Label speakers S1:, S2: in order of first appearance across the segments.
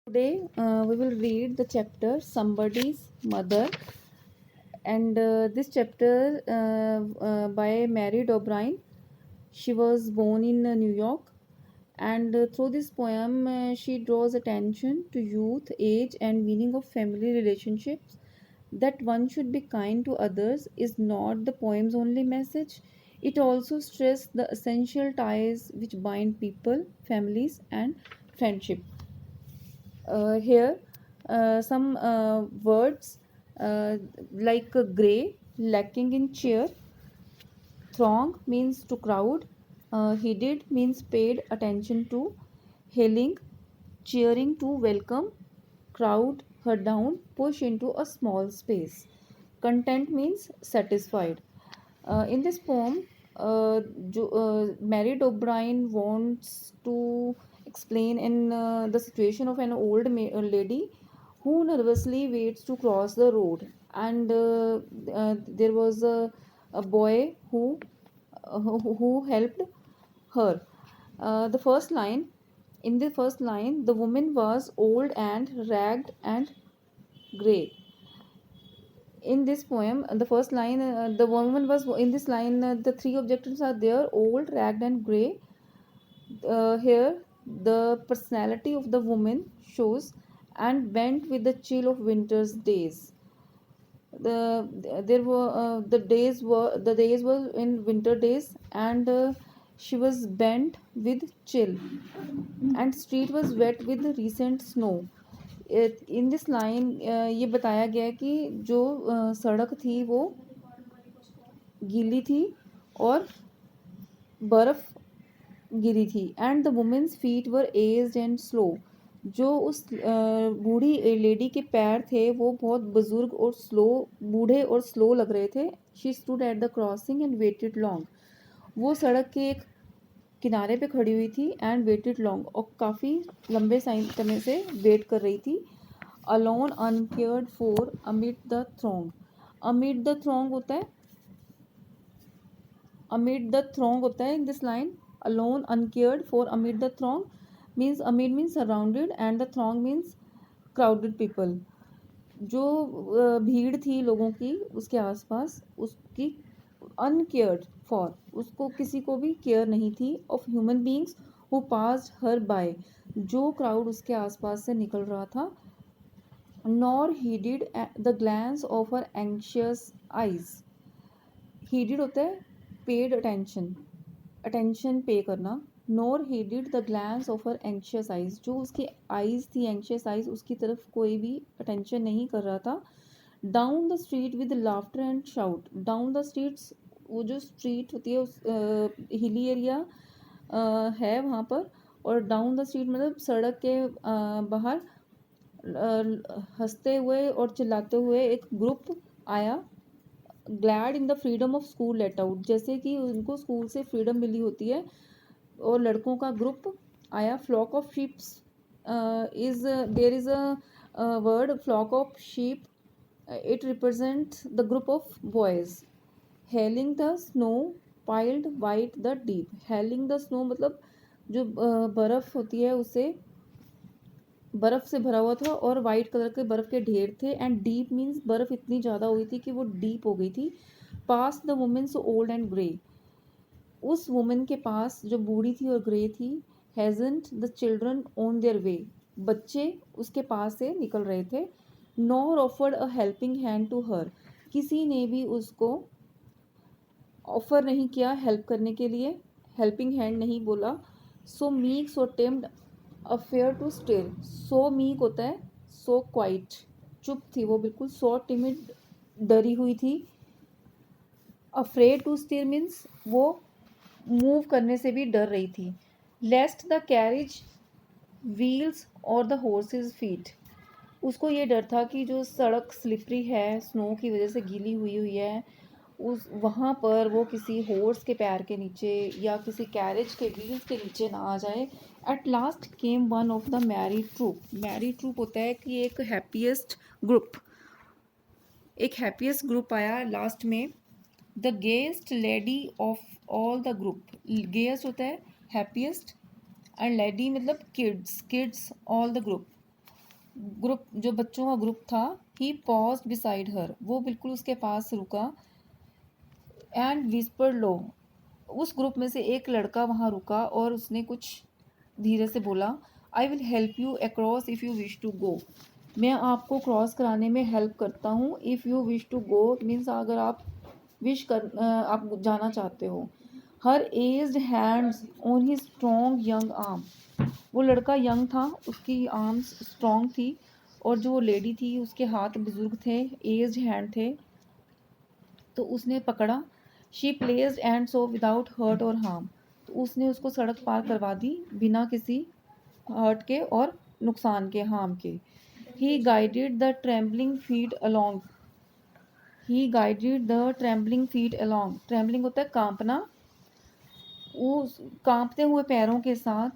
S1: Today we will read the chapter Somebody's Mother, and this chapter by Mary O'Brien. She was born in New York, and through this poem, she draws attention to youth, age, and meaning of family relationships. That one should be kind to others is not the poem's only message. It also stresses the essential ties which bind people, families, and friendship. Here, some words like grey, lacking in cheer, throng means to crowd, heeded means paid attention to, hailing, cheering to welcome, crowd her down, push into a small space. Content means satisfied. In this poem, Mary O'Brien wants to explain in the situation of an old lady who nervously waits to cross the road, and there was a boy who helped her. The first line In the first line, the woman was old and ragged and grey. In this poem, the first line, the woman was in this line. The three objectives are there: old, ragged, and grey. Here, the personality of the woman shows and bent with the chill of winter's days. The days were in winter days, and she was bent with chill, and street was wet with recent snow. In this line ये बताया गया है कि जो सड़क थी वो गीली थी और बर्फ गिरी थी, and the women's feet were aged and slow. जो उस बूढ़ी लेडी के पैर थे वो बहुत बुजुर्ग और स्लो, बूढ़े और स्लो लग रहे थे। She stood at the crossing and waited long. वो सड़क के एक किनारे पे खड़ी हुई थी एंड वेटेड लॉन्ग, और काफ़ी लंबे समय से वेट कर रही थी। Alone uncared for amid the throng. Amid the throng होता है amid the throng होता है in this line. Alone, uncared for, amid the throng means, amid means surrounded and the throng means crowded people. जो भीड़ थी लोगों की उसके आसपास, उसकी अनकेयर्ड फॉर, उसको किसी को भी केयर नहीं थी, of human beings who passed her by, जो क्राउड उसके आसपास से निकल रहा था। Nor heeded the glance of her anxious eyes. Heeded होता है पेड अटेंशन, अटेंशन पे करना। Nor heeded the glance of her anxious eyes, जो उसकी आइज थी एंशियस आइज, उसकी तरफ कोई भी अटेंशन नहीं कर रहा था। Down the street with laughter and shout. Down the streets, वो जो स्ट्रीट होती है उस हिली एरिया है वहाँ पर, और डाउन द स्ट्रीट मतलब सड़क के बाहर हंसते हुए और चिल्लाते हुए एक ग्रुप आया। Glad in the freedom of school let out, जैसे कि उनको स्कूल से फ्रीडम मिली होती है, और लड़कों का ग्रुप आया। Flock of sheeps is there is a word flock of sheep, it represent the group of boys. Hailing the snow piled white the deep. Hailing the snow मतलब जो बर्फ़ होती है उसे बर्फ़ से भरा हुआ था और वाइट कलर के बर्फ़ के ढेर थे, एंड डीप मीन्स बर्फ़ इतनी ज़्यादा हुई थी कि वो डीप हो गई थी। Past the woman so old and grey. उस वुमेन के पास जो बूढ़ी थी और ग्रे थी। Hastened the children on their way. बच्चे उसके पास से निकल रहे थे। Nor offered a helping hand to her. किसी ने भी उसको ऑफ़र नहीं किया हेल्प करने के लिए, हेल्पिंग हैंड नहीं बोला। So meek so tamed afraid to still. So meek होता है सो क्वाइट, चुप थी वो बिल्कुल। सो टिमिड, डरी हुई थी। अफ्रेड टू स्टिर मीन्स वो मूव करने से भी डर रही थी। लेस्ट द कैरेज व्हील्स और द हॉर्सेस फीट। उसको ये डर था कि जो सड़क स्लिपरी है, स्नो की वजह से गीली हुई हुई है, उस वहाँ पर वो किसी हॉर्स के पैर के नीचे या किसी कैरेज के व्हील्स के नीचे ना आ जाए। At last came one of the merry troop. Merry troop होता है कि एक हैप्पीएस्ट ग्रुप, एक हैप्पीएस्ट ग्रुप आया लास्ट में। The gayest lady of all the group. Gayest होता है हैप्पीएस्ट, एंड लेडी मतलब kids, kids all the group. Group जो बच्चों का ग्रुप था, ही पॉज्ड बिसाइड हर, वो बिल्कुल उसके पास रुका, एंड विस्पर्ड लो, उस ग्रुप में से एक लड़का वहाँ रुका और उसने कुछ धीरे से बोला, I will help you across if you wish to go, मैं आपको क्रॉस कराने में हेल्प करता हूँ। If you wish to go means अगर आप आप जाना चाहते हो। Her aged hands on he strong young arm, वो लड़का यंग था, उसकी आर्म्स स्ट्रॉन्ग थी, और जो लेडी थी उसके हाथ बुजुर्ग थे, एज्ड हैंड थे, तो उसने पकड़ा। She placed and so without hurt or harm, तो उसने उसको सड़क पार करवा दी बिना किसी हर्ट के और नुकसान के, हार्म के। He guided the trembling feet along, he guided the trembling feet along, trembling होता है कांपना, उस कांपते हुए पैरों के साथ,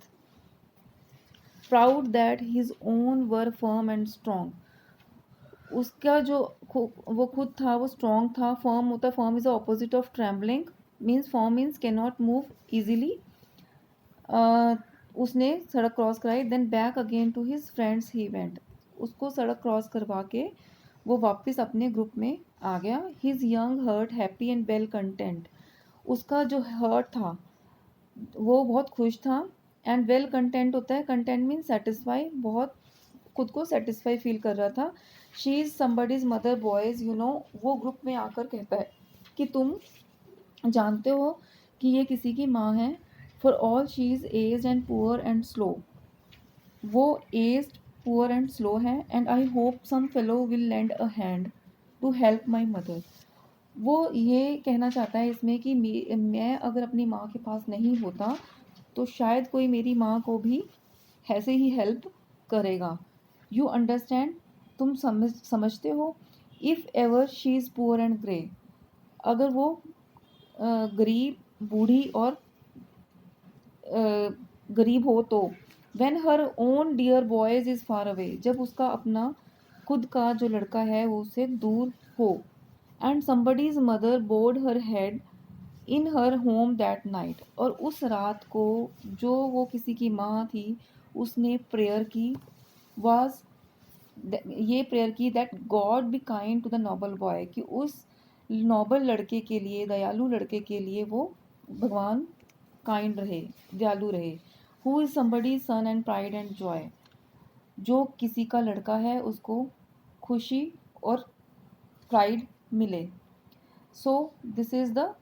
S1: proud that his own were firm and strong, उसका जो वो खुद था वो स्ट्रॉन्ग था। फर्म होता है, firm is the opposite of trembling, means firm means cannot move easily. उसने सड़क क्रॉस कराई, then back again to his friends he went, उसको सड़क क्रॉस करवा के वो वापस अपने ग्रुप में आ गया। His young heart happy and well content, उसका जो हर्ट था वो बहुत खुश था, एंड वेल कंटेंट होता है, कंटेंट मीन्स सेटिस्फाई, बहुत खुद को सेटिस्फाई फील कर रहा था। She is somebody's mother boys you know, वो ग्रुप में आकर कहता है कि तुम जानते हो कि ये किसी की माँ है। For all she is aged and poor and slow, वो एज्ड पुअर एंड स्लो है, and I hope some fellow will lend a hand to help my mother, वो ये कहना चाहता है इसमें कि मैं अगर अपनी माँ के पास नहीं होता तो शायद कोई मेरी माँ को भी ऐसे ही हेल्प करेगा। यू अंडरस्टैंड, तुम समझते हो। If ever she is poor and grey, अगर वो गरीब, बूढ़ी और गरीब हो तो। When her own dear boys is far away, जब उसका अपना खुद का जो लड़का है वो उससे दूर हो। And somebody's mother board her head in her home that night, और उस रात को जो वो किसी की माँ थी उसने प्रेयर की, वाज ये प्रेयर की that God be kind to the noble boy, कि उस नोबल लड़के के लिए, दयालु लड़के के लिए वो भगवान काइंड रहे, दयालु रहे। Who is somebody son and pride and joy, जो किसी का लड़का है उसको खुशी और प्राइड मिले। So this is the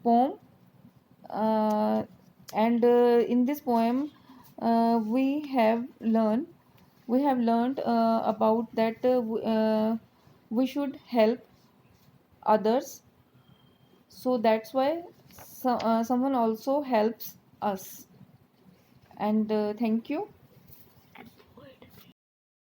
S1: poem, and in this poem we have learned about that we should help others, so that's why someone also helps us. And thank you.